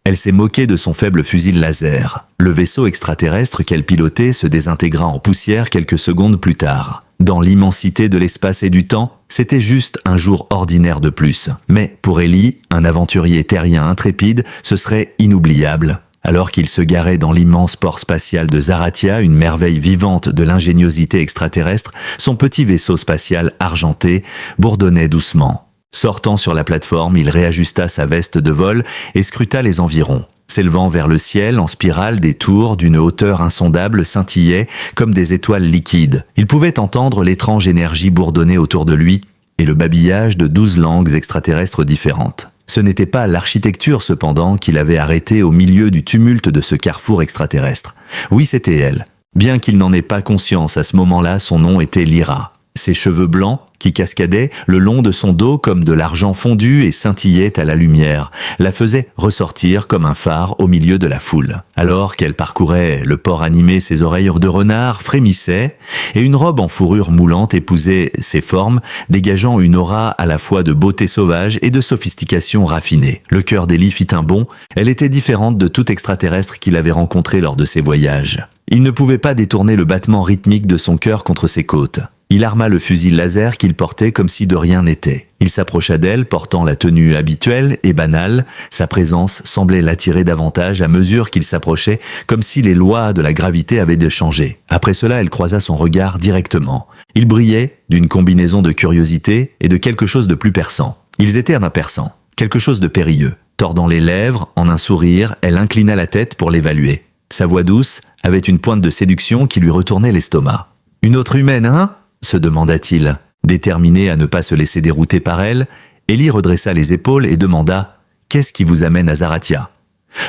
Elle s'est moquée de son faible fusil laser. Le vaisseau extraterrestre qu'elle pilotait se désintégra en poussière quelques secondes plus tard. Dans l'immensité de l'espace et du temps, c'était juste un jour ordinaire de plus. Mais pour Ellie, un aventurier terrien intrépide, ce serait inoubliable. Alors qu'il se garait dans l'immense port spatial de Zarathia, une merveille vivante de l'ingéniosité extraterrestre, son petit vaisseau spatial argenté bourdonnait doucement. Sortant sur la plateforme, il réajusta sa veste de vol et scruta les environs. S'élevant vers le ciel, en spirale, des tours d'une hauteur insondable scintillaient comme des étoiles liquides. Il pouvait entendre l'étrange énergie bourdonner autour de lui et le babillage de 12 langues extraterrestres différentes. Ce n'était pas l'architecture cependant qu'il avait arrêté au milieu du tumulte de ce carrefour extraterrestre. Oui, c'était elle. Bien qu'il n'en ait pas conscience à ce moment-là, son nom était Lyra. Ses cheveux blancs, qui cascadaient le long de son dos comme de l'argent fondu et scintillaient à la lumière, la faisaient ressortir comme un phare au milieu de la foule. Alors qu'elle parcourait le port animé, ses oreilles de renard frémissaient, et une robe en fourrure moulante épousait ses formes, dégageant une aura à la fois de beauté sauvage et de sophistication raffinée. Le cœur d'Ellie fit un bond, elle était différente de tout extraterrestre qu'il avait rencontré lors de ses voyages. Il ne pouvait pas détourner le battement rythmique de son cœur contre ses côtes. Il arma le fusil laser qu'il portait comme si de rien n'était. Il s'approcha d'elle, portant la tenue habituelle et banale. Sa présence semblait l'attirer davantage à mesure qu'il s'approchait, comme si les lois de la gravité avaient changé. Après cela, elle croisa son regard directement. Il brillait d'une combinaison de curiosité et de quelque chose de plus perçant. Ils étaient imperçants, quelque chose de périlleux. Tordant les lèvres, en un sourire, elle inclina la tête pour l'évaluer. Sa voix douce avait une pointe de séduction qui lui retournait l'estomac. « Une autre humaine, hein ?» se demanda-t-il. Déterminé à ne pas se laisser dérouter par elle, Ellie redressa les épaules et demanda « Qu'est-ce qui vous amène à Zarathia ?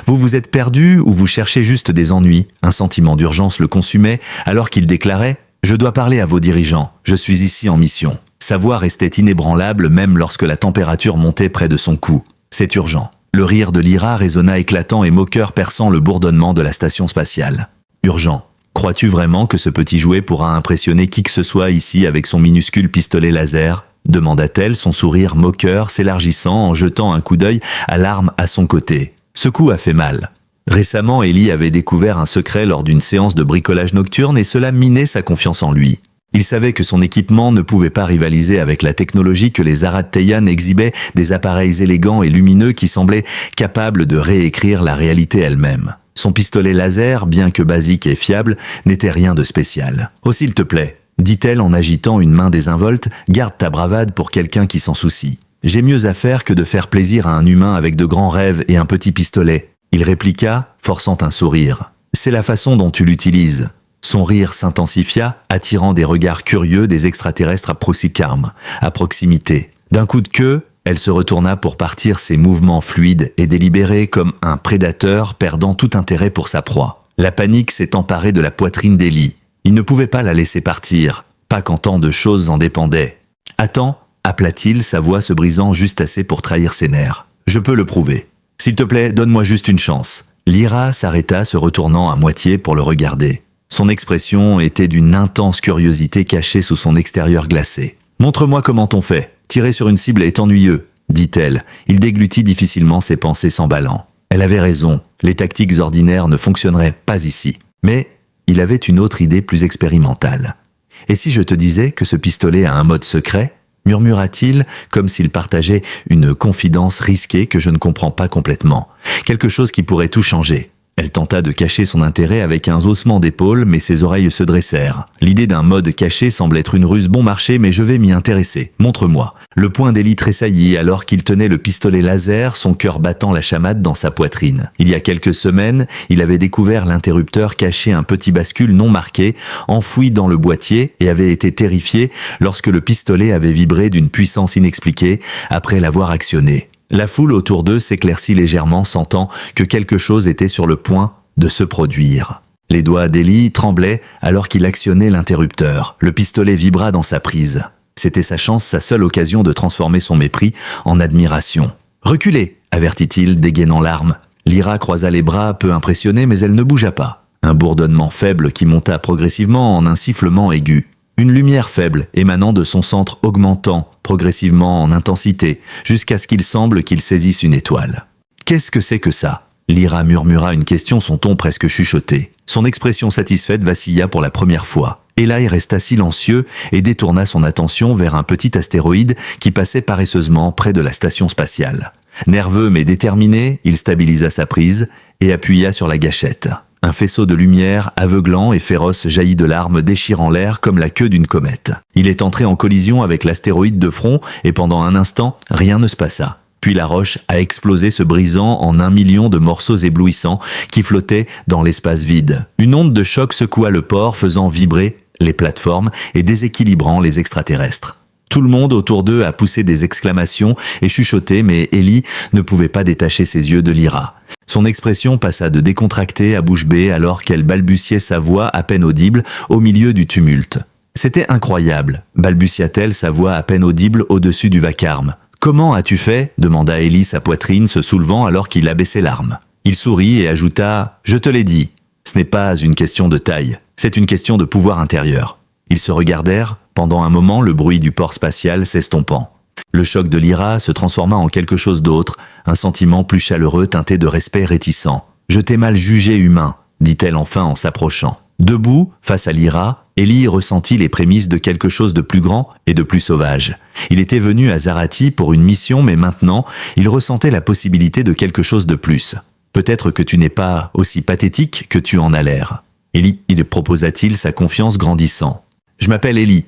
Vous vous êtes perdu ou vous cherchez juste des ennuis ?» Un sentiment d'urgence le consumait alors qu'il déclarait « Je dois parler à vos dirigeants, je suis ici en mission. » Sa voix restait inébranlable même lorsque la température montait près de son cou. « C'est urgent. » Le rire de Lyra résonna éclatant et moqueur perçant le bourdonnement de la station spatiale. « Urgent. Crois-tu vraiment que ce petit jouet pourra impressionner qui que ce soit ici avec son minuscule pistolet laser ?» demanda-t-elle, son sourire moqueur s'élargissant en jetant un coup d'œil à l'arme à son côté. Ce coup a fait mal. Récemment, Ellie avait découvert un secret lors d'une séance de bricolage nocturne et cela minait sa confiance en lui. Il savait que son équipement ne pouvait pas rivaliser avec la technologie que les Zaratheians exhibaient, des appareils élégants et lumineux qui semblaient capables de réécrire la réalité elle-même. Son pistolet laser, bien que basique et fiable, n'était rien de spécial. « Oh, s'il te plaît, » dit-elle en agitant une main désinvolte, « garde ta bravade pour quelqu'un qui s'en soucie. J'ai mieux à faire que de faire plaisir à un humain avec de grands rêves et un petit pistolet. » Il répliqua, forçant un sourire. « C'est la façon dont tu l'utilises. » Son rire s'intensifia, attirant des regards curieux des extraterrestres à proximité. D'un coup de queue, elle se retourna pour partir, ses mouvements fluides et délibérés comme un prédateur perdant tout intérêt pour sa proie. La panique s'est emparée de la poitrine d'Ellie. Il ne pouvait pas la laisser partir, pas quand tant de choses en dépendaient. « Attends » appela-t-il, sa voix se brisant juste assez pour trahir ses nerfs. « Je peux le prouver. S'il te plaît, donne-moi juste une chance. » Lyra s'arrêta, se retournant à moitié pour le regarder. Son expression était d'une intense curiosité cachée sous son extérieur glacé. « Montre-moi comment on fait. Tirer sur une cible est ennuyeux, » dit-elle. Il déglutit difficilement ses pensées s'emballant. Elle avait raison, les tactiques ordinaires ne fonctionneraient pas ici. Mais il avait une autre idée plus expérimentale. « Et si je te disais que ce pistolet a un mode secret ?» murmura-t-il, comme s'il partageait une confidence risquée que je ne comprends pas complètement. Quelque chose qui pourrait tout changer. Elle tenta de cacher son intérêt avec un haussement d'épaule, mais ses oreilles se dressèrent. L'idée d'un mode caché semble être une ruse bon marché, mais je vais m'y intéresser. Montre-moi. Le poing d'Ellie tressaillit alors qu'il tenait le pistolet laser, son cœur battant la chamade dans sa poitrine. Il y a quelques semaines, il avait découvert l'interrupteur caché un petit bascule non marqué, enfoui dans le boîtier, et avait été terrifié lorsque le pistolet avait vibré d'une puissance inexpliquée après l'avoir actionné. La foule autour d'eux s'éclaircit légèrement, sentant que quelque chose était sur le point de se produire. Les doigts d'Ellie tremblaient alors qu'il actionnait l'interrupteur. Le pistolet vibra dans sa prise. C'était sa chance, sa seule occasion de transformer son mépris en admiration. « Reculez !» avertit-il, dégainant l'arme. Lyra croisa les bras, peu impressionnée, mais elle ne bougea pas. Un bourdonnement faible qui monta progressivement en un sifflement aigu. Une lumière faible émanant de son centre augmentant progressivement en intensité, jusqu'à ce qu'il semble qu'il saisisse une étoile. « Qu'est-ce que c'est que ça ?» Lyra murmura une question, son ton presque chuchoté. Son expression satisfaite vacilla pour la première fois. Eli resta silencieux et détourna son attention vers un petit astéroïde qui passait paresseusement près de la station spatiale. Nerveux mais déterminé, il stabilisa sa prise et appuya sur la gâchette. Un faisceau de lumière aveuglant et féroce jaillit de l'arme, déchirant l'air comme la queue d'une comète. Il est entré en collision avec l'astéroïde de front et pendant un instant, rien ne se passa. Puis la roche a explosé, se brisant en 1 million de morceaux éblouissants qui flottaient dans l'espace vide. Une onde de choc secoua le port, faisant vibrer les plateformes et déséquilibrant les extraterrestres. Tout le monde autour d'eux a poussé des exclamations et chuchoté, mais Ellie ne pouvait pas détacher ses yeux de Lyra. Son expression passa de décontractée à bouche bée alors qu'elle balbutiait sa voix à peine audible au milieu du tumulte. « C'était incroyable », balbutia-t-elle, sa voix à peine audible au-dessus du vacarme. « Comment as-tu fait » demanda Ellie, sa poitrine se soulevant alors qu'il abaissait l'arme. Il sourit et ajouta « Je te l'ai dit, ce n'est pas une question de taille, c'est une question de pouvoir intérieur. » Ils se regardèrent, pendant un moment le bruit du port spatial s'estompant. Le choc de Lyra se transforma en quelque chose d'autre, un sentiment plus chaleureux teinté de respect réticent. « Je t'ai mal jugé humain », dit-elle enfin en s'approchant. Debout, face à Lyra, Ellie ressentit les prémices de quelque chose de plus grand et de plus sauvage. Il était venu à Zarati pour une mission, mais maintenant, il ressentait la possibilité de quelque chose de plus. « Peut-être que tu n'es pas aussi pathétique que tu en as l'air. » Ellie, il proposa-t-il, sa confiance grandissant. « Je m'appelle Ellie. »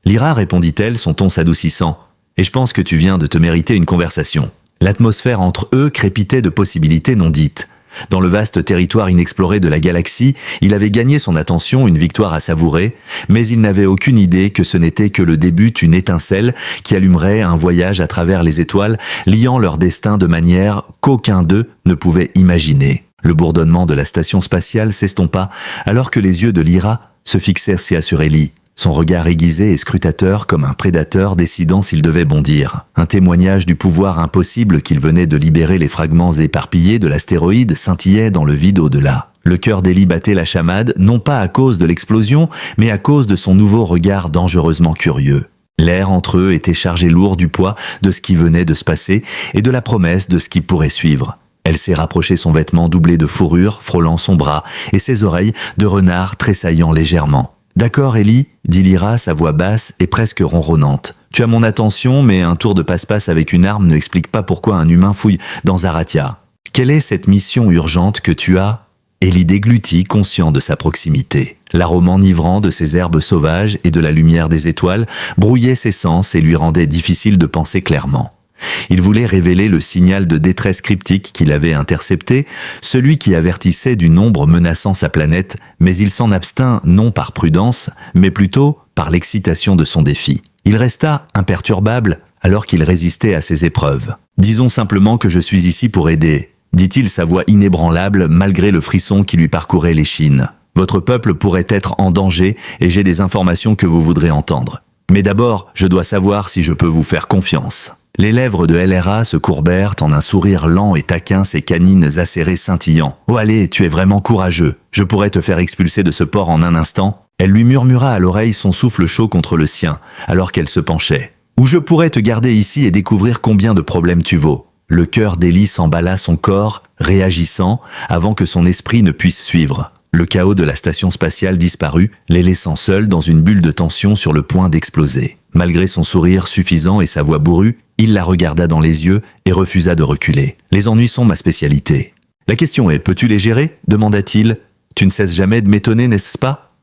Lyra, répondit-elle, son ton s'adoucissant. « Et je pense que tu viens de te mériter une conversation. » L'atmosphère entre eux crépitait de possibilités non dites. Dans le vaste territoire inexploré de la galaxie, il avait gagné son attention, une victoire à savourer, mais il n'avait aucune idée que ce n'était que le début d'une étincelle qui allumerait un voyage à travers les étoiles, liant leur destin de manière qu'aucun d'eux ne pouvait imaginer. Le bourdonnement de la station spatiale s'estompa alors que les yeux de Lyra se fixèrent sur Ellie. Son regard aiguisé et scrutateur comme un prédateur décidant s'il devait bondir. Un témoignage du pouvoir impossible qu'il venait de libérer. Les fragments éparpillés de l'astéroïde scintillaient dans le vide au-delà. Le cœur d'Ellie battait la chamade, non pas à cause de l'explosion, mais à cause de son nouveau regard dangereusement curieux. L'air entre eux était chargé lourd du poids de ce qui venait de se passer et de la promesse de ce qui pourrait suivre. Elle s'est rapprochée, son vêtement doublé de fourrure frôlant son bras et ses oreilles de renard tressaillant légèrement. « D'accord, Ellie » dit Lyra, sa voix basse et presque ronronnante. « Tu as mon attention, mais un tour de passe-passe avec une arme ne explique pas pourquoi un humain fouille dans Zaratia. Quelle est cette mission urgente que tu as ?» Ellie déglutit, conscient de sa proximité. L'arôme enivrant de ces herbes sauvages et de la lumière des étoiles brouillait ses sens et lui rendait difficile de penser clairement. Il voulait révéler le signal de détresse cryptique qu'il avait intercepté, celui qui avertissait d'une ombre menaçant sa planète, mais il s'en abstint non par prudence, mais plutôt par l'excitation de son défi. Il resta imperturbable alors qu'il résistait à ses épreuves. « Disons simplement que je suis ici pour aider », dit-il, sa voix inébranlable malgré le frisson qui lui parcourait l'échine. « Votre peuple pourrait être en danger et j'ai des informations que vous voudrez entendre. Mais d'abord, je dois savoir si je peux vous faire confiance. » Les lèvres de LRA se courbèrent en un sourire lent et taquin, ses canines acérées scintillant. « Oh allez, tu es vraiment courageux. Je pourrais te faire expulser de ce port en un instant. » Elle lui murmura à l'oreille, son souffle chaud contre le sien, alors qu'elle se penchait. « Ou je pourrais te garder ici et découvrir combien de problèmes tu vaux. » Le cœur d'Ellie s'emballa, son corps réagissant avant que son esprit ne puisse suivre. Le chaos de la station spatiale disparut, les laissant seuls dans une bulle de tension sur le point d'exploser. Malgré son sourire suffisant et sa voix bourrue, il la regarda dans les yeux et refusa de reculer. « Les ennuis sont ma spécialité. »« La question est, peux-tu les gérer ?» demanda-t-il. « Tu ne cesses jamais de m'étonner, n'est-ce pas ?»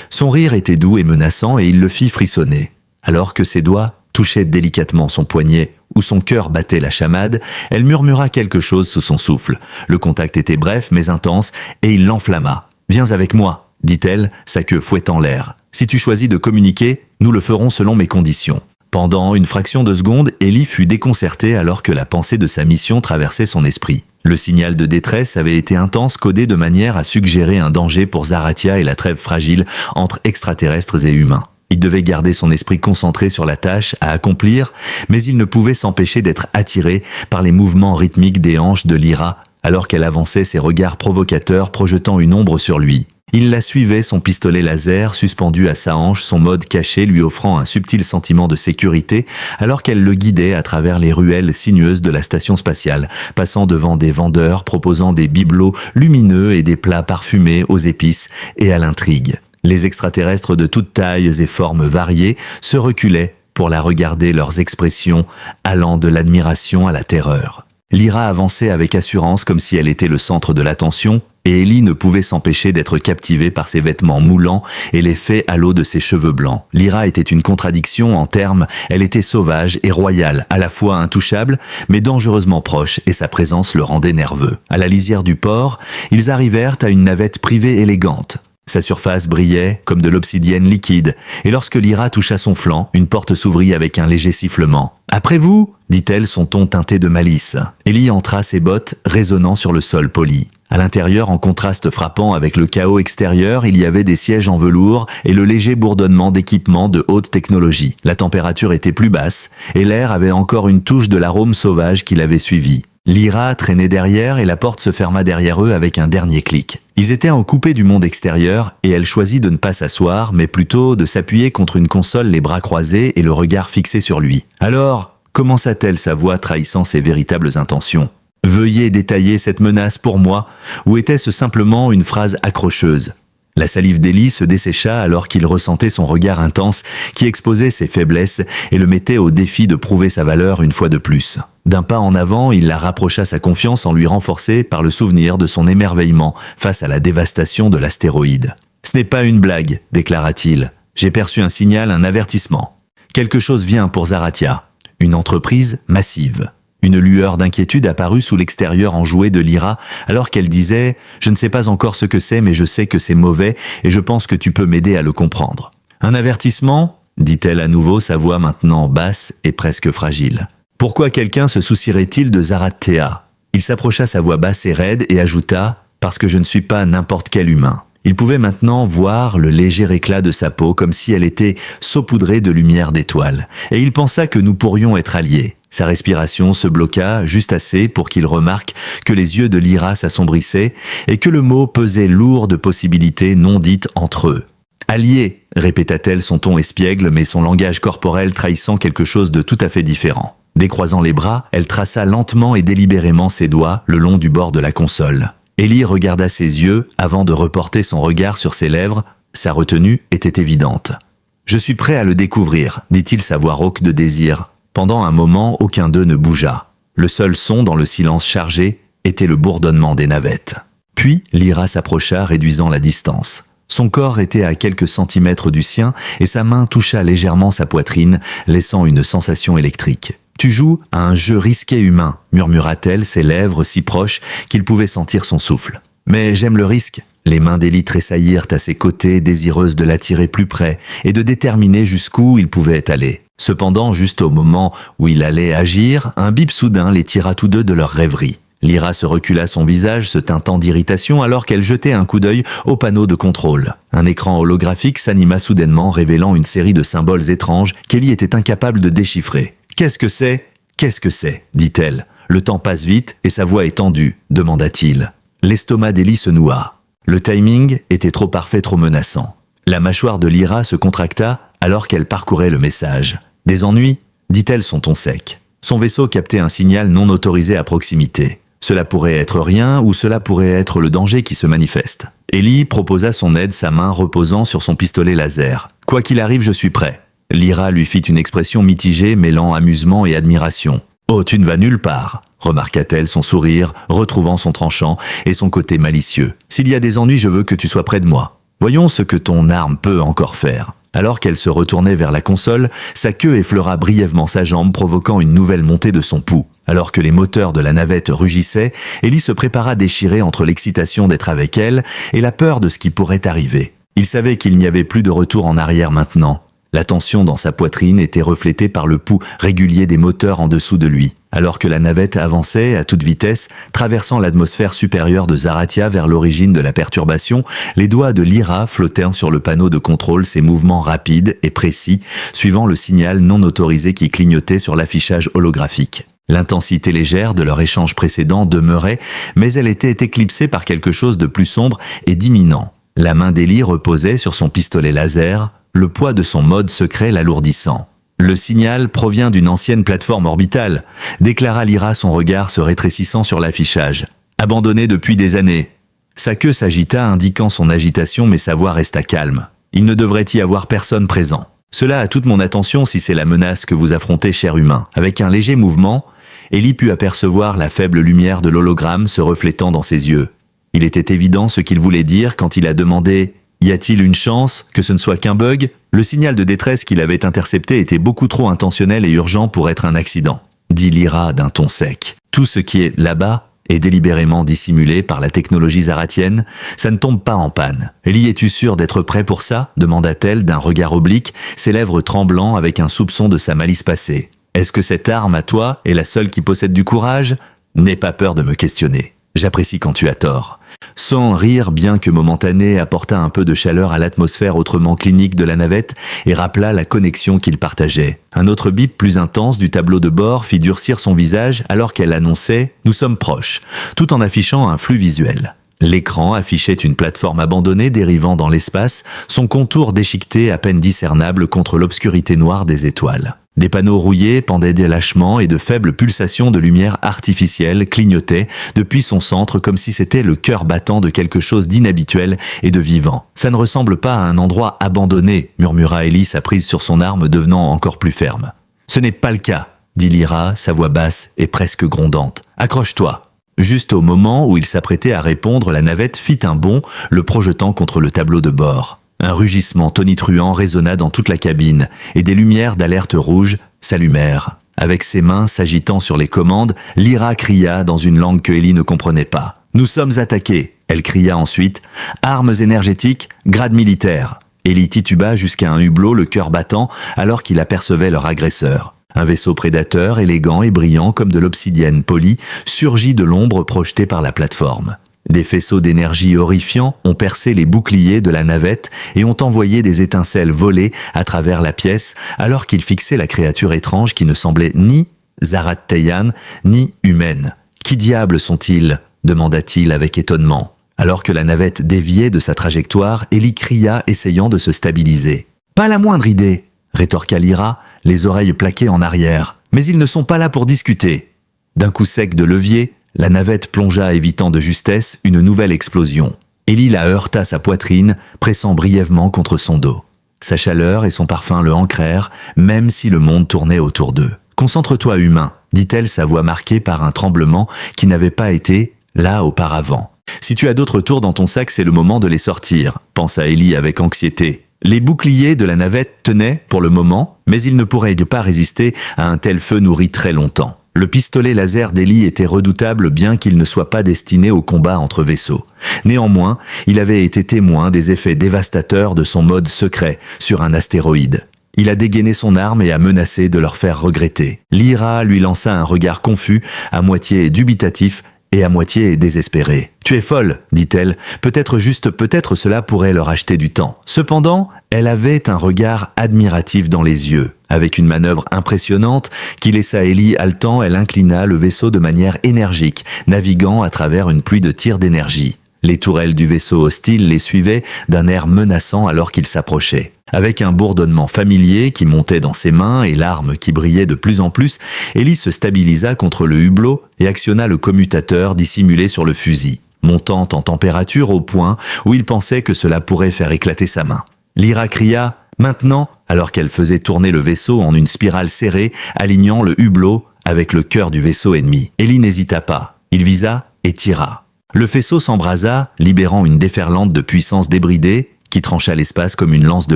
Son rire était doux et menaçant et il le fit frissonner. Alors que ses doigts touchaient délicatement son poignet où son cœur battait la chamade, elle murmura quelque chose sous son souffle. Le contact était bref mais intense et il l'enflamma. « Viens avec moi », dit-elle, sa queue fouettant l'air. « Si tu choisis de communiquer, nous le ferons selon mes conditions. » Pendant une fraction de seconde, Ellie fut déconcertée alors que la pensée de sa mission traversait son esprit. Le signal de détresse avait été intense, codé de manière à suggérer un danger pour Zaratia et la trêve fragile entre extraterrestres et humains. Il devait garder son esprit concentré sur la tâche à accomplir, mais il ne pouvait s'empêcher d'être attiré par les mouvements rythmiques des hanches de Lyra alors qu'elle avançait, ses regards provocateurs projetant une ombre sur lui. Il la suivait, son pistolet laser suspendu à sa hanche, son mode caché lui offrant un subtil sentiment de sécurité alors qu'elle le guidait à travers les ruelles sinueuses de la station spatiale, passant devant des vendeurs proposant des bibelots lumineux et des plats parfumés aux épices et à l'intrigue. Les extraterrestres de toutes tailles et formes variées se reculaient pour la regarder, leurs expressions allant de l'admiration à la terreur. Lyra avançait avec assurance comme si elle était le centre de l'attention, et Ellie ne pouvait s'empêcher d'être captivée par ses vêtements moulants et l'effet halo de ses cheveux blancs. Lyra était une contradiction en termes, elle était sauvage et royale, à la fois intouchable, mais dangereusement proche, et sa présence le rendait nerveux. À la lisière du port, ils arrivèrent à une navette privée élégante. Sa surface brillait comme de l'obsidienne liquide, et lorsque Lyra toucha son flanc, une porte s'ouvrit avec un léger sifflement. « Après vous !» dit-elle, son ton teinté de malice. Ellie entra, ses bottes résonnant sur le sol poli. À l'intérieur, en contraste frappant avec le chaos extérieur, il y avait des sièges en velours et le léger bourdonnement d'équipements de haute technologie. La température était plus basse, et l'air avait encore une touche de l'arôme sauvage qui l'avait suivi. Lyra traînait derrière et la porte se ferma derrière eux avec un dernier clic. Ils étaient en coupé du monde extérieur et elle choisit de ne pas s'asseoir, mais plutôt de s'appuyer contre une console, les bras croisés et le regard fixé sur lui. « Alors ?» commença-t-elle, sa voix trahissant ses véritables intentions. « Veuillez détailler cette menace pour moi, ou était-ce simplement une phrase accrocheuse ?» La salive d'Ellie se dessécha alors qu'il ressentait son regard intense qui exposait ses faiblesses et le mettait au défi de prouver sa valeur une fois de plus. D'un pas en avant, il la rapprocha, sa confiance en lui renforcée par le souvenir de son émerveillement face à la dévastation de l'astéroïde. « Ce n'est pas une blague, déclara-t-il. J'ai perçu un signal, un avertissement. Quelque chose vient pour Zarathia. Une entreprise massive. » Une lueur d'inquiétude apparut sous l'extérieur enjoué de Lyra alors qu'elle disait « Je ne sais pas encore ce que c'est, mais je sais que c'est mauvais et je pense que tu peux m'aider à le comprendre. »« Un avertissement ?» dit-elle à nouveau, sa voix maintenant basse et presque fragile. « Pourquoi quelqu'un se soucierait-il de Zarathia ?» Il s'approcha, sa voix basse et raide, et ajouta « Parce que je ne suis pas n'importe quel humain. » Il pouvait maintenant voir le léger éclat de sa peau comme si elle était saupoudrée de lumière d'étoiles, et il pensa que nous pourrions être alliés. Sa respiration se bloqua juste assez pour qu'il remarque que les yeux de Lyra s'assombrissaient et que le mot pesait lourd de possibilités non dites entre eux. « Alliés !» répéta-t-elle, son ton espiègle mais son langage corporel trahissant quelque chose de tout à fait différent. Décroisant les bras, elle traça lentement et délibérément ses doigts le long du bord de la console. Ellie regarda ses yeux avant de reporter son regard sur ses lèvres. Sa retenue était évidente. « Je suis prêt à le découvrir », dit-il, sa voix rauque de désir. Pendant un moment, aucun d'eux ne bougea. Le seul son dans le silence chargé était le bourdonnement des navettes. Puis, Lyra s'approcha, réduisant la distance. Son corps était à quelques centimètres du sien et sa main toucha légèrement sa poitrine, laissant une sensation électrique. « Tu joues à un jeu risqué humain », murmura-t-elle, ses lèvres si proches qu'il pouvait sentir son souffle. « Mais j'aime le risque. » Les mains d'Ellie tressaillirent à ses côtés, désireuses de l'attirer plus près et de déterminer jusqu'où il pouvait aller. Cependant, juste au moment où il allait agir, un bip soudain les tira tous deux de leur rêverie. Lyra se recula, son visage se teintant d'irritation alors qu'elle jetait un coup d'œil au panneau de contrôle. Un écran holographique s'anima soudainement, révélant une série de symboles étranges qu'Ellie était incapable de déchiffrer. « Qu'est-ce que c'est ? Qu'est-ce que c'est ?» dit-elle. « Le temps passe vite et sa voix est tendue » demanda-t-il. L'estomac d'Ellie se noua. Le timing était trop parfait, trop menaçant. La mâchoire de Lyra se contracta alors qu'elle parcourait le message. « Des ennuis ?» dit-elle, son ton sec. Son vaisseau captait un signal non autorisé à proximité. Cela pourrait être rien ou cela pourrait être le danger qui se manifeste. Ellie proposa son aide, sa main reposant sur son pistolet laser. « Quoi qu'il arrive, je suis prêt. » Lyra lui fit une expression mitigée mêlant amusement et admiration. « Oh, tu ne vas nulle part !» remarqua-t-elle, son sourire retrouvant son tranchant et son côté malicieux. « S'il y a des ennuis, je veux que tu sois près de moi. Voyons ce que ton arme peut encore faire. » Alors qu'elle se retournait vers la console, sa queue effleura brièvement sa jambe, provoquant une nouvelle montée de son pouls. Alors que les moteurs de la navette rugissaient, Ellie se prépara déchirée entre l'excitation d'être avec elle et la peur de ce qui pourrait arriver. Il savait qu'il n'y avait plus de retour en arrière maintenant. La tension dans sa poitrine était reflétée par le pouls régulier des moteurs en dessous de lui. Alors que la navette avançait à toute vitesse, traversant l'atmosphère supérieure de Zarathia vers l'origine de la perturbation, les doigts de Lyra flottèrent sur le panneau de contrôle, ses mouvements rapides et précis, suivant le signal non autorisé qui clignotait sur l'affichage holographique. L'intensité légère de leur échange précédent demeurait, mais elle était éclipsée par quelque chose de plus sombre et d'imminent. La main d'Ellie reposait sur son pistolet laser, le poids de son mode secret l'alourdissant. Le signal provient d'une ancienne plateforme orbitale, déclara Lyra, son regard se rétrécissant sur l'affichage. Abandonné depuis des années. Sa queue s'agita, indiquant son agitation, mais sa voix resta calme. Il ne devrait y avoir personne présent. Cela a toute mon attention si c'est la menace que vous affrontez, cher humain. Avec un léger mouvement, Ellie put apercevoir la faible lumière de l'hologramme se reflétant dans ses yeux. Il était évident ce qu'il voulait dire quand il a demandé « Y a-t-il une chance que ce ne soit qu'un bug ?» Le signal de détresse qu'il avait intercepté était beaucoup trop intentionnel et urgent pour être un accident, dit Lyra d'un ton sec. Tout ce qui est là-bas est délibérément dissimulé par la technologie zaratienne, ça ne tombe pas en panne. Ellie, es-tu sûr d'être prêt pour ça demanda-t-elle d'un regard oblique, ses lèvres tremblant avec un soupçon de sa malice passée. Est-ce que cette arme à toi est la seule qui possède du courage? N'aie pas peur de me questionner. J'apprécie quand tu as tort. Son rire, bien que momentané, apporta un peu de chaleur à l'atmosphère autrement clinique de la navette et rappela la connexion qu'ils partageaient. Un autre bip plus intense du tableau de bord fit durcir son visage alors qu'elle annonçait « Nous sommes proches », tout en affichant un flux visuel. L'écran affichait une plateforme abandonnée dérivant dans l'espace, son contour déchiqueté à peine discernable contre l'obscurité noire des étoiles. Des panneaux rouillés pendaient des lâchements et de faibles pulsations de lumière artificielle clignotaient depuis son centre comme si c'était le cœur battant de quelque chose d'inhabituel et de vivant. « Ça ne ressemble pas à un endroit abandonné », murmura Ellie, sa prise sur son arme devenant encore plus ferme. « Ce n'est pas le cas », dit Lyra, sa voix basse et presque grondante. « Accroche-toi ». Juste au moment où il s'apprêtait à répondre, la navette fit un bond, le projetant contre le tableau de bord. Un rugissement tonitruant résonna dans toute la cabine, et des lumières d'alerte rouge s'allumèrent. Avec ses mains s'agitant sur les commandes, Lyra cria dans une langue que Ellie ne comprenait pas. « Nous sommes attaqués !» Elle cria ensuite. « Armes énergétiques, grade militaire !» Ellie tituba jusqu'à un hublot, le cœur battant, alors qu'il apercevait leur agresseur. Un vaisseau prédateur, élégant et brillant comme de l'obsidienne polie, surgit de l'ombre projetée par la plateforme. Des faisceaux d'énergie horrifiants ont percé les boucliers de la navette et ont envoyé des étincelles voler à travers la pièce alors qu'ils fixaient la créature étrange qui ne semblait ni Zarath-Teian ni humaine. « Qui diable sont-ils » demanda-t-il avec étonnement. Alors que la navette déviait de sa trajectoire, Ellie cria, essayant de se stabiliser. « Pas la moindre idée !» rétorqua Lyra, les oreilles plaquées en arrière. « Mais ils ne sont pas là pour discuter !» D'un coup sec de levier, la navette plongea, évitant de justesse une nouvelle explosion. Ellie la heurta sa poitrine, pressant brièvement contre son dos. Sa chaleur et son parfum le ancrèrent, même si le monde tournait autour d'eux. « Concentre-toi, humain », dit-elle, sa voix marquée par un tremblement qui n'avait pas été là auparavant. « Si tu as d'autres tours dans ton sac, c'est le moment de les sortir », pensa Ellie avec anxiété. Les boucliers de la navette tenaient pour le moment, mais ils ne pourraient pas résister à un tel feu nourri très longtemps. Le pistolet laser d'Ellie était redoutable bien qu'il ne soit pas destiné au combat entre vaisseaux. Néanmoins, il avait été témoin des effets dévastateurs de son mode secret sur un astéroïde. Il a dégainé son arme et a menacé de leur faire regretter. Lyra lui lança un regard confus, à moitié dubitatif et à moitié désespéré. « Tu es folle, dit-elle. Peut-être cela pourrait leur acheter du temps. » Cependant, elle avait un regard admiratif dans les yeux. Avec une manœuvre impressionnante qui laissa Ellie haletant, elle inclina le vaisseau de manière énergique, naviguant à travers une pluie de tirs d'énergie. Les tourelles du vaisseau hostile les suivaient d'un air menaçant alors qu'ils s'approchaient. Avec un bourdonnement familier qui montait dans ses mains et l'arme qui brillait de plus en plus, Ellie se stabilisa contre le hublot et actionna le commutateur dissimulé sur le fusil, montant en température au point où il pensait que cela pourrait faire éclater sa main. Lyra cria « Maintenant !» alors qu'elle faisait tourner le vaisseau en une spirale serrée, alignant le hublot avec le cœur du vaisseau ennemi. Ellie n'hésita pas. Il visa et tira. Le faisceau s'embrasa, libérant une déferlante de puissance débridée qui trancha l'espace comme une lance de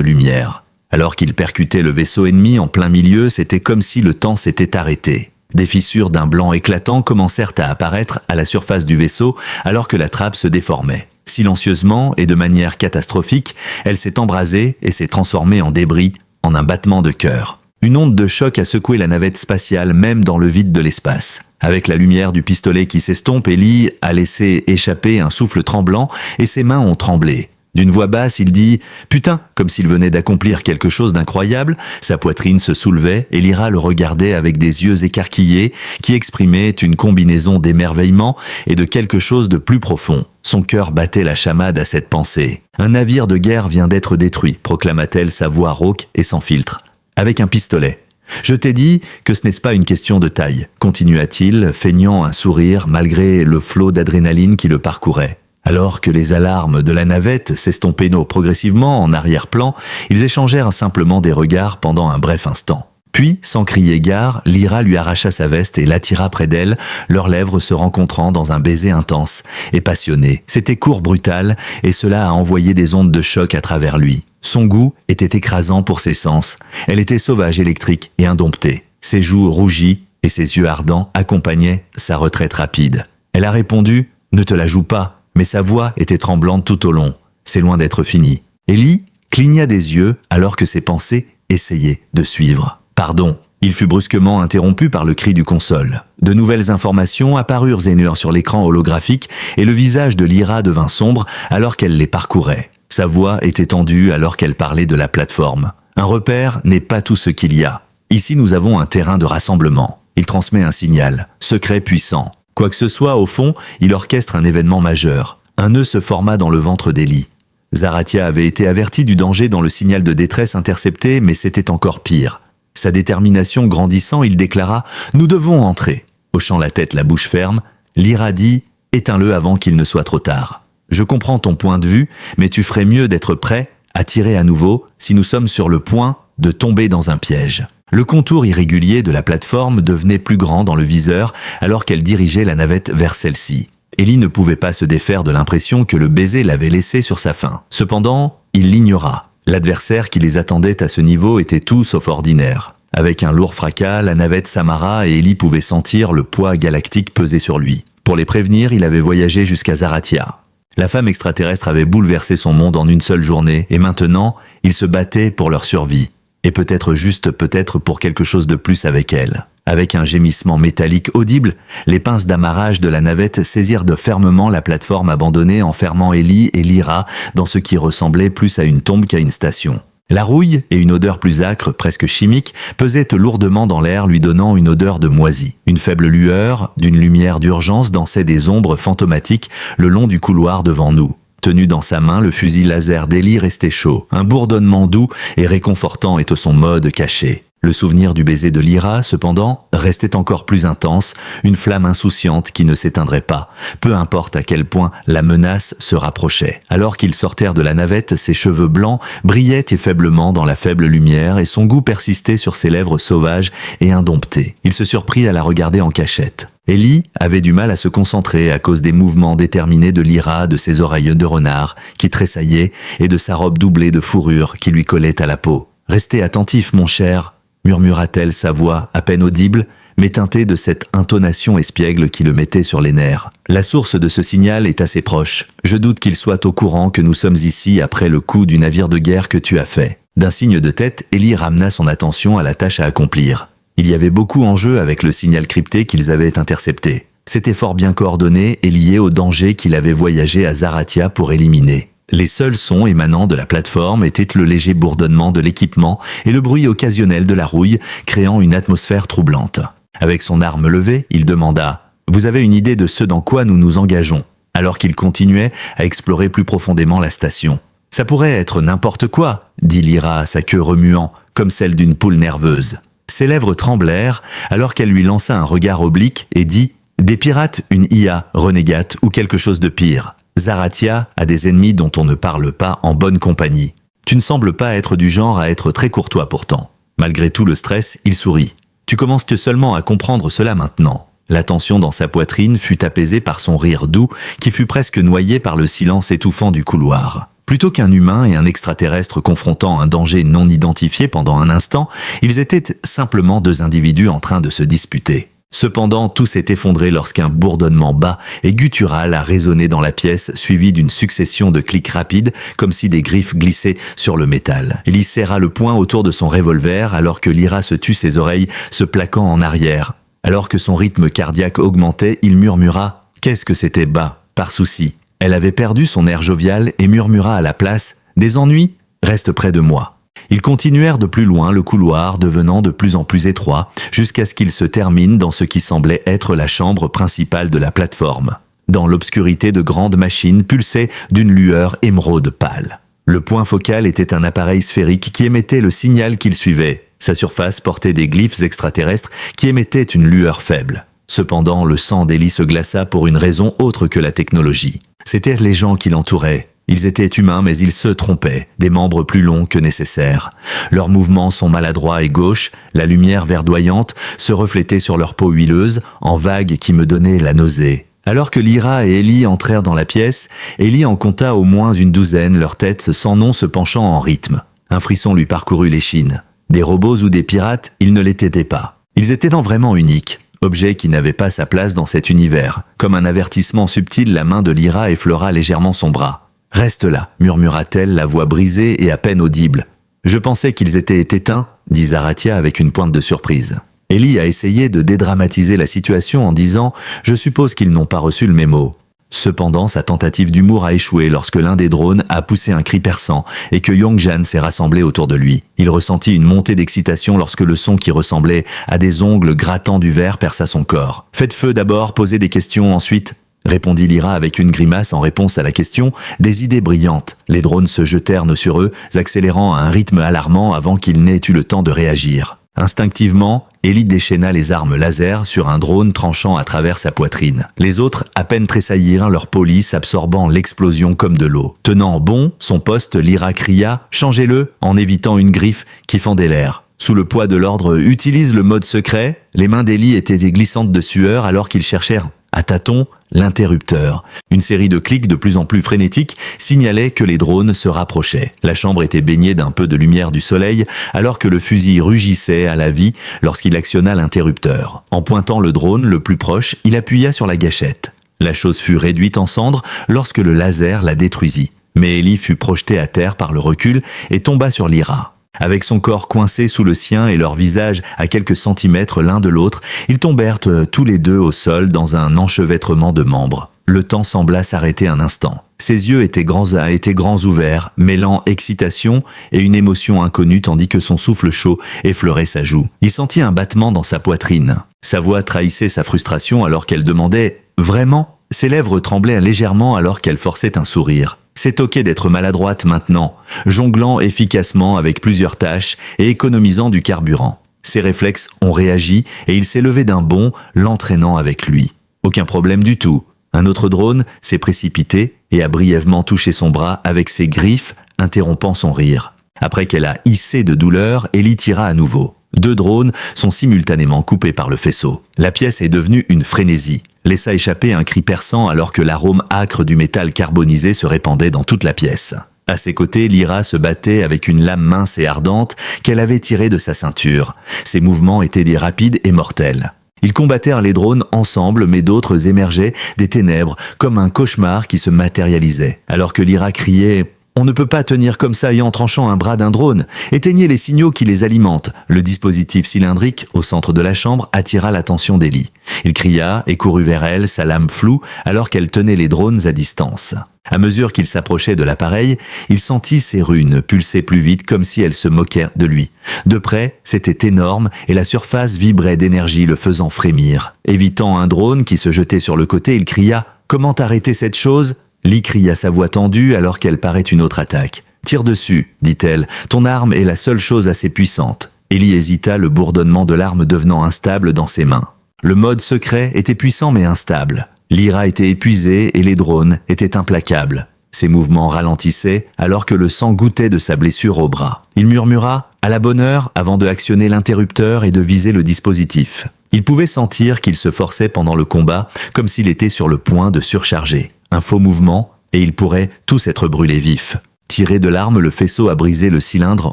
lumière. Alors qu'il percutait le vaisseau ennemi en plein milieu, c'était comme si le temps s'était arrêté. Des fissures d'un blanc éclatant commencèrent à apparaître à la surface du vaisseau alors que la trappe se déformait. Silencieusement et de manière catastrophique, elle s'est embrasée et s'est transformée en débris, en un battement de cœur. Une onde de choc a secoué la navette spatiale même dans le vide de l'espace. Avec la lumière du pistolet qui s'estompe, Ellie a laissé échapper un souffle tremblant et ses mains ont tremblé. D'une voix basse, il dit « Putain !» comme s'il venait d'accomplir quelque chose d'incroyable. Sa poitrine se soulevait et Lyra le regardait avec des yeux écarquillés qui exprimaient une combinaison d'émerveillement et de quelque chose de plus profond. Son cœur battait la chamade à cette pensée. « Un navire de guerre vient d'être détruit », proclama-t-elle sa voix rauque et sans filtre, avec un pistolet. « Je t'ai dit que ce n'est pas une question de taille », continua-t-il, feignant un sourire malgré le flot d'adrénaline qui le parcourait. Alors que les alarmes de la navette s'estompaient progressivement en arrière-plan, ils échangèrent simplement des regards pendant un bref instant. Puis, sans crier gare, Lyra lui arracha sa veste et l'attira près d'elle, leurs lèvres se rencontrant dans un baiser intense et passionné. C'était court, brutal, et cela a envoyé des ondes de choc à travers lui. Son goût était écrasant pour ses sens. Elle était sauvage, électrique et indomptée. Ses joues rougies et ses yeux ardents accompagnaient sa retraite rapide. Elle a répondu « Ne te la joue pas ». Mais sa voix était tremblante tout au long. C'est loin d'être fini. Ellie cligna des yeux alors que ses pensées essayaient de suivre. Pardon. Il fut brusquement interrompu par le cri du console. De nouvelles informations apparurent et nuirent sur l'écran holographique et le visage de Lyra devint sombre alors qu'elle les parcourait. Sa voix était tendue alors qu'elle parlait de la plateforme. Un repère n'est pas tout ce qu'il y a. Ici nous avons un terrain de rassemblement. Il transmet un signal, secret puissant. Quoi que ce soit, au fond, il orchestre un événement majeur. Un nœud se forma dans le ventre d'Ellie. Zarathia avait été averti du danger dans le signal de détresse intercepté, mais c'était encore pire. Sa détermination grandissant, il déclara « Nous devons entrer ». Hochant la tête, la bouche ferme, Lyra dit « Éteins-le avant qu'il ne soit trop tard. Je comprends ton point de vue, mais tu ferais mieux d'être prêt à tirer à nouveau si nous sommes sur le point de tomber dans un piège ». Le contour irrégulier de la plateforme devenait plus grand dans le viseur alors qu'elle dirigeait la navette vers celle-ci. Ellie ne pouvait pas se défaire de l'impression que le baiser l'avait laissé sur sa faim. Cependant, il l'ignora. L'adversaire qui les attendait à ce niveau était tout sauf ordinaire. Avec un lourd fracas, la navette s'amarra et Ellie pouvait sentir le poids galactique peser sur lui. Pour les prévenir, il avait voyagé jusqu'à Zarathia. La femme extraterrestre avait bouleversé son monde en une seule journée et maintenant, il se battait pour leur survie. Et peut-être pour quelque chose de plus avec elle. Avec un gémissement métallique audible, les pinces d'amarrage de la navette saisirent de fermement la plateforme abandonnée enfermant Ellie et Lyra dans ce qui ressemblait plus à une tombe qu'à une station. La rouille et une odeur plus âcre, presque chimique, pesaient lourdement dans l'air lui donnant une odeur de moisi. Une faible lueur d'une lumière d'urgence dansait des ombres fantomatiques le long du couloir devant nous. Tenu dans sa main, le fusil laser d'Ellie restait chaud. Un bourdonnement doux et réconfortant était son mode caché. Le souvenir du baiser de Lyra, cependant, restait encore plus intense, une flamme insouciante qui ne s'éteindrait pas, peu importe à quel point la menace se rapprochait. Alors qu'ils sortirent de la navette, ses cheveux blancs brillaient faiblement dans la faible lumière et son goût persistait sur ses lèvres sauvages et indomptées. Il se surprit à la regarder en cachette. Ellie avait du mal à se concentrer à cause des mouvements déterminés de Lyra, de ses oreilles de renard qui tressaillaient et de sa robe doublée de fourrure qui lui collait à la peau. « Restez attentif, mon cher », murmura-t-elle sa voix à peine audible, mais teintée de cette intonation espiègle qui le mettait sur les nerfs. La source de ce signal est assez proche. Je doute qu'il soit au courant que nous sommes ici après le coup du navire de guerre que tu as fait. D'un signe de tête, Ellie ramena son attention à la tâche à accomplir. Il y avait beaucoup en jeu avec le signal crypté qu'ils avaient intercepté. C'était fort bien coordonné et lié au danger qu'il avait voyagé à Zarathia pour éliminer. Les seuls sons émanant de la plateforme étaient le léger bourdonnement de l'équipement et le bruit occasionnel de la rouille, créant une atmosphère troublante. Avec son arme levée, il demanda « Vous avez une idée de ce dans quoi nous nous engageons ?» alors qu'il continuait à explorer plus profondément la station. « Ça pourrait être n'importe quoi », dit Lyra, sa queue remuant, comme celle d'une poule nerveuse. Ses lèvres tremblèrent alors qu'elle lui lança un regard oblique et dit « Des pirates, une IA, renégate ou quelque chose de pire. Zarathia a des ennemis dont on ne parle pas en bonne compagnie. Tu ne sembles pas être du genre à être très courtois pourtant. » Malgré tout le stress, il sourit. « Tu commences seulement à comprendre cela maintenant. » La tension dans sa poitrine fut apaisée par son rire doux qui fut presque noyé par le silence étouffant du couloir. Plutôt qu'un humain et un extraterrestre confrontant un danger non identifié pendant un instant, ils étaient simplement deux individus en train de se disputer. Cependant, tout s'est effondré lorsqu'un bourdonnement bas et guttural a résonné dans la pièce, suivi d'une succession de clics rapides, comme si des griffes glissaient sur le métal. Il y serra le poing autour de son revolver alors que Lyra se tut ses oreilles, se plaquant en arrière. Alors que son rythme cardiaque augmentait, il murmura « Qu'est-ce que c'était bas ?» Par souci. Elle avait perdu son air jovial et murmura à la place « Des ennuis ? Reste près de moi ». Ils continuèrent de plus loin le couloir, devenant de plus en plus étroit, jusqu'à ce qu'il se termine dans ce qui semblait être la chambre principale de la plateforme. Dans l'obscurité, de grandes machines pulsaient d'une lueur émeraude pâle. Le point focal était un appareil sphérique qui émettait le signal qu'il suivait. Sa surface portait des glyphes extraterrestres qui émettaient une lueur faible. Cependant, le sang d'Ellie se glaça pour une raison autre que la technologie. C'étaient les gens qui l'entouraient. Ils étaient humains, mais ils se trompaient, des membres plus longs que nécessaire. Leurs mouvements sont maladroits et gauches, la lumière verdoyante se reflétait sur leur peau huileuse, en vagues qui me donnaient la nausée. Alors que Lyra et Ellie entrèrent dans la pièce, Ellie en compta au moins une douzaine, leurs têtes sans nom se penchant en rythme. Un frisson lui parcourut l'échine. Des robots ou des pirates, ils ne l'étaient pas. Ils étaient vraiment uniques. Objet qui n'avait pas sa place dans cet univers. Comme un avertissement subtil, la main de Lyra effleura légèrement son bras. « Reste là », murmura-t-elle, la voix brisée et à peine audible. « Je pensais qu'ils étaient éteints », dit Zarathia avec une pointe de surprise. Ellie a essayé de dédramatiser la situation en disant « Je suppose qu'ils n'ont pas reçu le mémo ». Cependant, sa tentative d'humour a échoué lorsque l'un des drones a poussé un cri perçant et que Yongjan s'est rassemblé autour de lui. Il ressentit une montée d'excitation lorsque le son qui ressemblait à des ongles grattant du verre perça son corps. « Faites feu d'abord, posez des questions ensuite », répondit Lyra avec une grimace en réponse à la question, des idées brillantes. Les drones se jetèrent sur eux, accélérant à un rythme alarmant avant qu'ils n'aient eu le temps de réagir. Instinctivement, Ellie déchaîna les armes laser sur un drone tranchant à travers sa poitrine. Les autres à peine tressaillirent, leur peau lisse absorbant l'explosion comme de l'eau. Tenant bon son poste, Lyra cria « Changez-le » en évitant une griffe qui fendait l'air. Sous le poids de l'ordre « Utilise le mode secret », les mains d'Ellie étaient glissantes de sueur alors qu'ils cherchèrent à tâtons l'interrupteur. Une série de clics de plus en plus frénétiques signalait que les drones se rapprochaient. La chambre était baignée d'un peu de lumière du soleil alors que le fusil rugissait à la vie lorsqu'il actionna l'interrupteur. En pointant le drone le plus proche, il appuya sur la gâchette. La chose fut réduite en cendres lorsque le laser la détruisit. Mais Ellie fut projetée à terre par le recul et tomba sur Lyra. Avec son corps coincé sous le sien et leur visage à quelques centimètres l'un de l'autre, ils tombèrent tous les deux au sol dans un enchevêtrement de membres. Le temps sembla s'arrêter un instant. Ses yeux étaient grands ouverts, mêlant excitation et une émotion inconnue tandis que son souffle chaud effleurait sa joue. Il sentit un battement dans sa poitrine. Sa voix trahissait sa frustration alors qu'elle demandait « Vraiment ?» Ses lèvres tremblaient légèrement alors qu'elle forçait un sourire. C'est ok d'être maladroite maintenant, jonglant efficacement avec plusieurs tâches et économisant du carburant. Ses réflexes ont réagi et il s'est levé d'un bond, l'entraînant avec lui. Aucun problème du tout. Un autre drone s'est précipité et a brièvement touché son bras avec ses griffes, interrompant son rire. Après qu'elle a hissé de douleur, Ellie tira à nouveau. 2 drones sont simultanément coupés par le faisceau. La pièce est devenue une frénésie. Laissa échapper un cri perçant alors que l'arôme âcre du métal carbonisé se répandait dans toute la pièce. À ses côtés, Lyra se battait avec une lame mince et ardente qu'elle avait tirée de sa ceinture. Ses mouvements étaient rapides et mortels. Ils combattèrent les drones ensemble, mais d'autres émergeaient des ténèbres, comme un cauchemar qui se matérialisait. Alors que Lyra criait « On ne peut pas tenir comme ça et en tranchant un bras d'un drone. Éteignez les signaux qui les alimentent. » Le dispositif cylindrique au centre de la chambre attira l'attention d'Ellie. Il cria et courut vers elle, sa lame floue, alors qu'elle tenait les drones à distance. À mesure qu'il s'approchait de l'appareil, il sentit ses runes pulser plus vite comme si elles se moquaient de lui. De près, c'était énorme et la surface vibrait d'énergie le faisant frémir. Évitant un drone qui se jetait sur le côté, il cria « Comment arrêter cette chose ?» Lee cria sa voix tendue alors qu'elle parait une autre attaque. « Tire dessus, dit-elle, ton arme est la seule chose assez puissante. » Ellie hésita, le bourdonnement de l'arme devenant instable dans ses mains. Le mode secret était puissant mais instable. Lyra était épuisée et les drones étaient implacables. Ses mouvements ralentissaient alors que le sang gouttait de sa blessure au bras. Il murmura « à la bonne heure » avant de actionner l'interrupteur et de viser le dispositif. Il pouvait sentir qu'il se forçait pendant le combat comme s'il était sur le point de surcharger. Un faux mouvement, et ils pourraient tous être brûlés vifs. Tiré de l'arme, le faisceau a brisé le cylindre,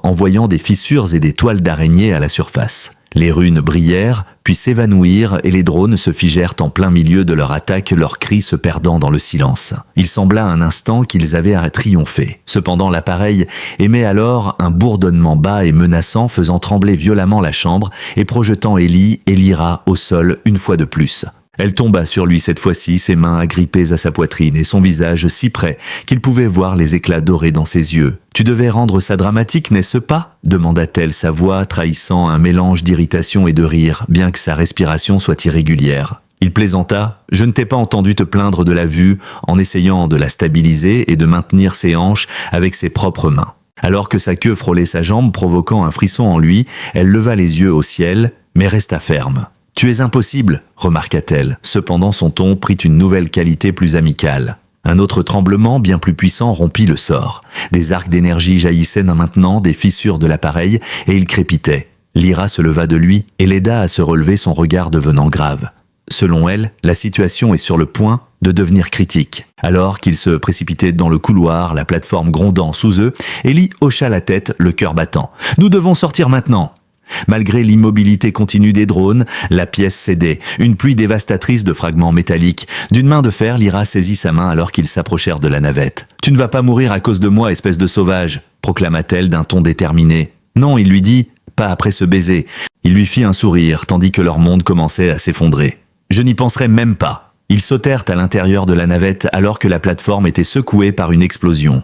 envoyant des fissures et des toiles d'araignée à la surface. Les runes brillèrent, puis s'évanouirent et les drones se figèrent en plein milieu de leur attaque, leurs cris se perdant dans le silence. Il sembla un instant qu'ils avaient à triompher. Cependant, l'appareil émet alors un bourdonnement bas et menaçant, faisant trembler violemment la chambre et projetant Ellie et Lyra au sol une fois de plus. Elle tomba sur lui cette fois-ci, ses mains agrippées à sa poitrine et son visage si près qu'il pouvait voir les éclats dorés dans ses yeux. « Tu devais rendre ça dramatique, n'est-ce pas ?» demanda-t-elle, sa voix trahissant un mélange d'irritation et de rire, bien que sa respiration soit irrégulière. Il plaisanta. « Je ne t'ai pas entendu te plaindre de la vue, en essayant de la stabiliser et de maintenir ses hanches avec ses propres mains. » Alors que sa queue frôlait sa jambe, provoquant un frisson en lui, elle leva les yeux au ciel, mais resta ferme. « Tu es impossible, remarqua-t-elle. Cependant son ton prit une nouvelle qualité plus amicale. Un autre tremblement, bien plus puissant, rompit le sort. Des arcs d'énergie jaillissaient maintenant des fissures de l'appareil et il crépitait. Lyra se leva de lui et l'aida à se relever, son regard devenant grave. Selon elle, la situation est sur le point de devenir critique. Alors qu'ils se précipitaient dans le couloir, la plateforme grondant sous eux, Ellie hocha la tête, le cœur battant. « Nous devons sortir maintenant !» Malgré l'immobilité continue des drones, la pièce cédait, une pluie dévastatrice de fragments métalliques. D'une main de fer, Lyra saisit sa main alors qu'ils s'approchèrent de la navette. « Tu ne vas pas mourir à cause de moi, espèce de sauvage !» proclama-t-elle d'un ton déterminé. « Non, il lui dit, pas après ce baiser. » Il lui fit un sourire, tandis que leur monde commençait à s'effondrer. « Je n'y penserai même pas !» Ils sautèrent à l'intérieur de la navette alors que la plateforme était secouée par une explosion.